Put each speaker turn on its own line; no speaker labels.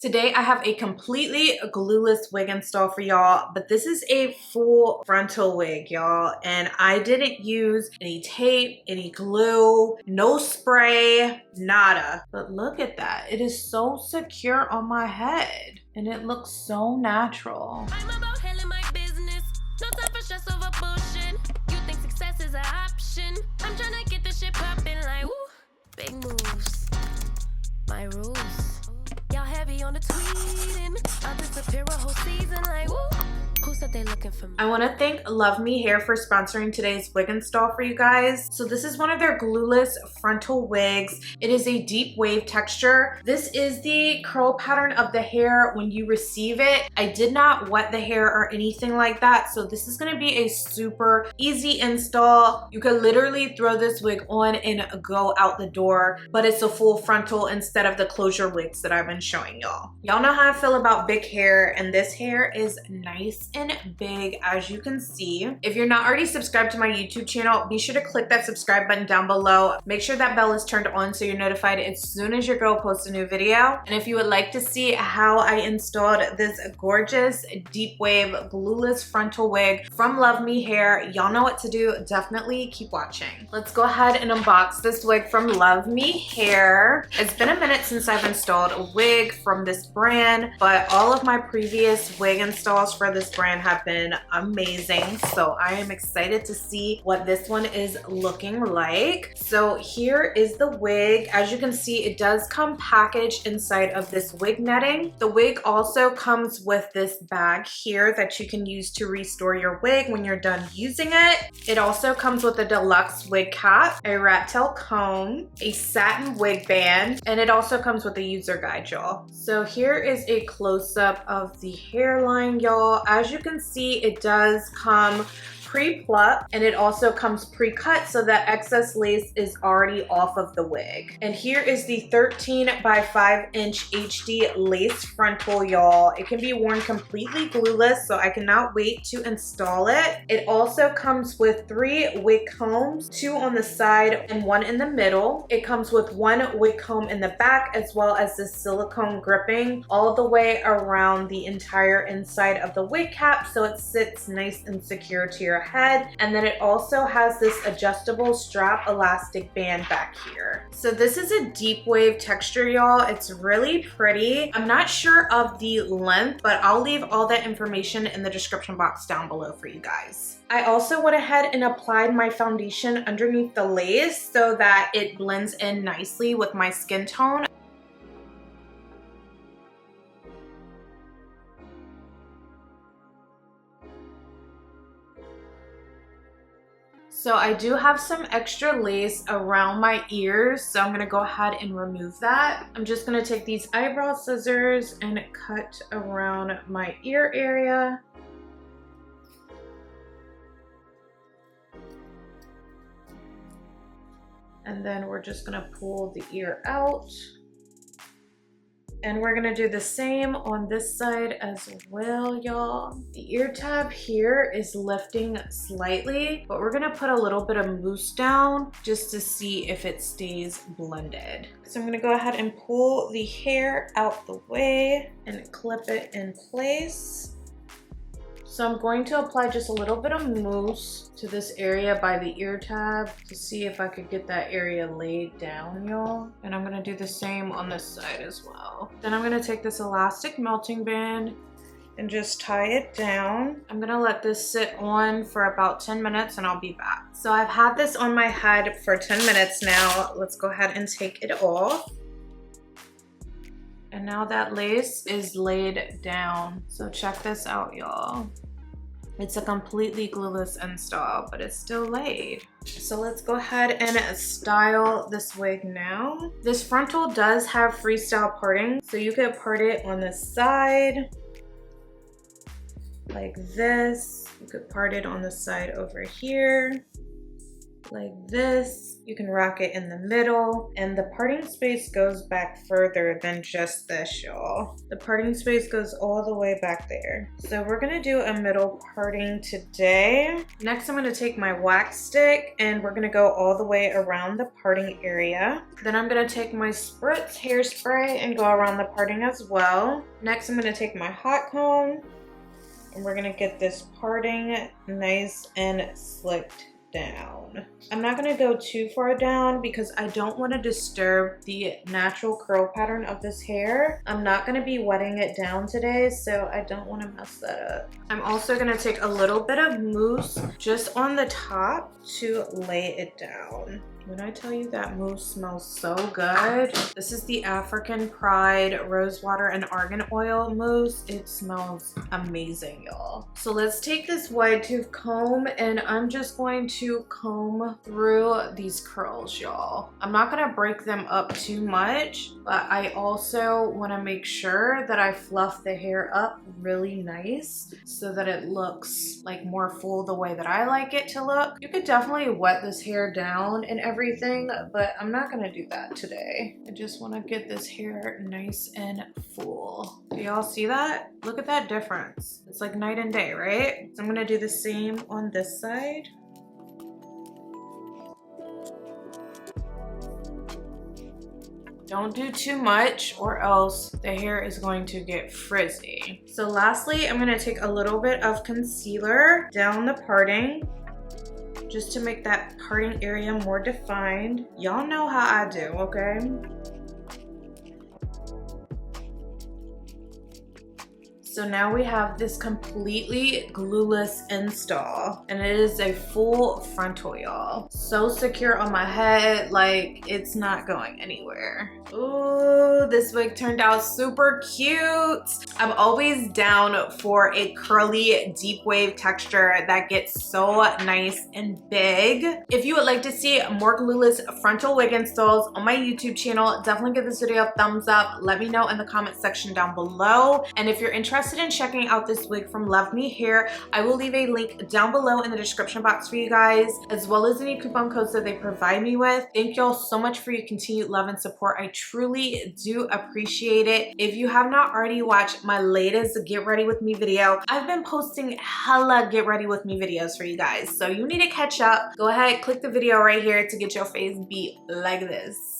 Today I have a completely glueless wig install for y'all, but this is a full frontal wig, y'all, and I didn't use any tape, any glue, no spray, nada. But look at that. It is so secure on my head and it looks so natural.
I'm about handling my business. No time for stress over bullshit. You think success is an option? I'm trying to get this shit poppin' like woo. Big moves. My rules. Y'all heavy on the tweeting. I'll disappear a whole season like woo. Who said they looking for me?
I want to thank Luvme Hair for sponsoring today's wig install for you guys. So this is one of their glueless frontal wigs. It is a deep wave texture. This is the curl pattern of the hair when you receive it. I did not wet the hair or anything like that, so this is going to be a super easy install. You could literally throw this wig on and go out the door, but it's a full frontal instead of the closure wigs that I've been showing y'all. Y'all know how I feel about big hair, and this hair is nice and big, as you can see. If you're not already subscribed to my YouTube channel, be sure to click that subscribe button down below. Make sure that bell is turned on so you're notified as soon as your girl posts a new video. And if you would like to see how I installed this gorgeous deep wave glueless frontal wig from Luvme Hair, y'all know what to do. Definitely keep watching. Let's go ahead and unbox this wig from Luvme Hair. It's been a minute since I've installed a wig from this brand, but all of my previous wig installs for this brand have been amazing, so I am excited to see what this one is looking like. So here is the wig. As you can see, it does come packaged inside of this wig netting. The wig also comes with this bag here that you can use to restore your wig when you're done using it. It also comes with a deluxe wig cap, a rat tail comb, a satin wig band, and it also comes with a user guide, y'all. So here is a close-up of the hairline, y'all. As you can see, it does come pre-plucked, and it also comes pre-cut, so that excess lace is already off of the wig. And here is the 13 by 5 inch HD lace frontal, y'all. It can be worn completely glueless, so I cannot wait to install it. It also comes with 3 wig combs, 2 on the side and 1 in the middle. It comes with 1 wig comb in the back, as well as this silicone gripping all the way around the entire inside of the wig cap, so it sits nice and secure to your head. And then it also has this adjustable strap elastic band back here. So this is a deep wave texture, y'all. It's really pretty. I'm not sure of the length, but I'll leave all that information in the description box down below for you guys. I also went ahead and applied my foundation underneath the lace so that it blends in nicely with my skin tone. So I do have some extra lace around my ears, so I'm gonna go ahead and remove that. I'm just gonna take these eyebrow scissors and cut around my ear area. And then we're just gonna pull the ear out. And we're gonna do the same on this side as well, y'all. The ear tab here is lifting slightly, but we're gonna put a little bit of mousse down just to see if it stays blended. So I'm gonna go ahead and pull the hair out the way and clip it in place. So I'm going to apply just a little bit of mousse to this area by the ear tab to see if I could get that area laid down, y'all. And I'm gonna do the same on this side as well. Then I'm gonna take this elastic melting band and just tie it down. I'm gonna let this sit on for about 10 minutes and I'll be back. So I've had this on my head for 10 minutes now. Let's go ahead and take it off. And now that lace is laid down. So check this out, y'all. It's a completely glueless install, but it's still laid. So let's go ahead and style this wig now. This frontal does have freestyle parting, so you could part it on the side like this. You could part it on the side over here. like this. You can rock it in the middle, and the parting space goes back further than just this, y'all. The parting space goes all the way back there. So we're gonna do a middle parting today. Next, I'm gonna take my wax stick and we're gonna go all the way around the parting area. Then I'm gonna take my spritz hairspray and go around the parting as well. Next, I'm gonna take my hot comb and we're gonna get this parting nice and slicked down. I'm not gonna go too far down because I don't want to disturb the natural curl pattern of this hair. I'm not gonna be wetting it down today, so I don't want to mess that up. I'm also gonna take a little bit of mousse just on the top to lay it down. When I tell you that mousse smells so good, this is the African Pride Rosewater and Argan Oil mousse. It smells amazing, y'all. So let's take this wide tooth comb and I'm just going to comb through these curls, y'all. I'm not gonna break them up too much, but I also wanna make sure that I fluff the hair up really nice so that it looks like more full the way that I like it to look. You could definitely wet this hair down and everything, but I'm not gonna do that today. I just wanna get this hair nice and full. Do y'all see that? Look at that difference. It's like night and day, right? So I'm gonna do the same on this side. Don't do too much or else the hair is going to get frizzy. So lastly, I'm gonna take a little bit of concealer down the parting just to make that parting area more defined. Y'all know how I do, okay? So now we have this completely glueless install and it is a full frontal, y'all. So secure on my head, like it's not going anywhere. Ooh, this wig turned out super cute. I'm always down for a curly deep wave texture that gets so nice and big. If you would like to see more glueless frontal wig installs on my YouTube channel, definitely give this video a thumbs up. Let me know in the comment section down below. And if you're interested in checking out this wig from Luvme Hair, I will leave a link down below in the description box for you guys, as well as any coupon codes that they provide me with. Thank y'all so much for your continued love and support. I truly do appreciate it. If you have not already watched my latest Get Ready With Me video, I've been posting hella Get Ready With Me videos for you guys, so you need to catch up. Go ahead, click the video right here to get your face beat like this.